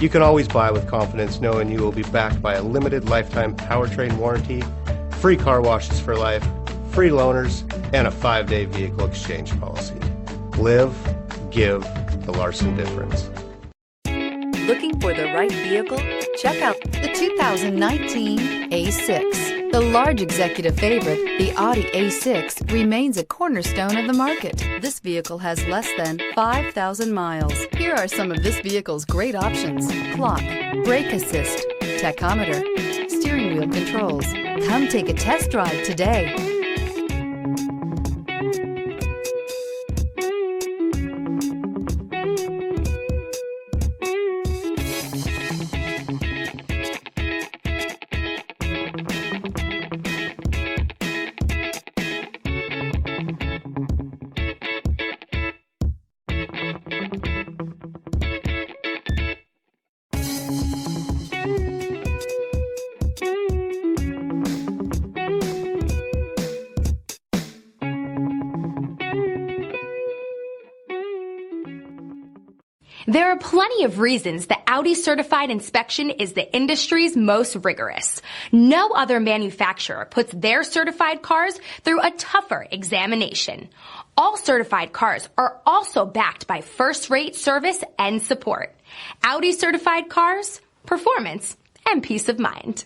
You can always buy with confidence knowing you will be backed by a limited lifetime powertrain warranty, free car washes for life, free loaners, and a 5-day vehicle exchange policy. Live, give the Larson difference. Looking for the right vehicle? Check out the 2019 A6. The large executive favorite, the Audi A6, remains a cornerstone of the market. This vehicle has less than 5,000 miles. Here are some of this vehicle's great options: clock, brake assist, tachometer, steering wheel controls. Come take a test drive today. There are plenty of reasons that Audi certified inspection is the industry's most rigorous. No other manufacturer puts their certified cars through a tougher examination. All certified cars are also backed by first-rate service and support. Audi certified cars, performance, and peace of mind.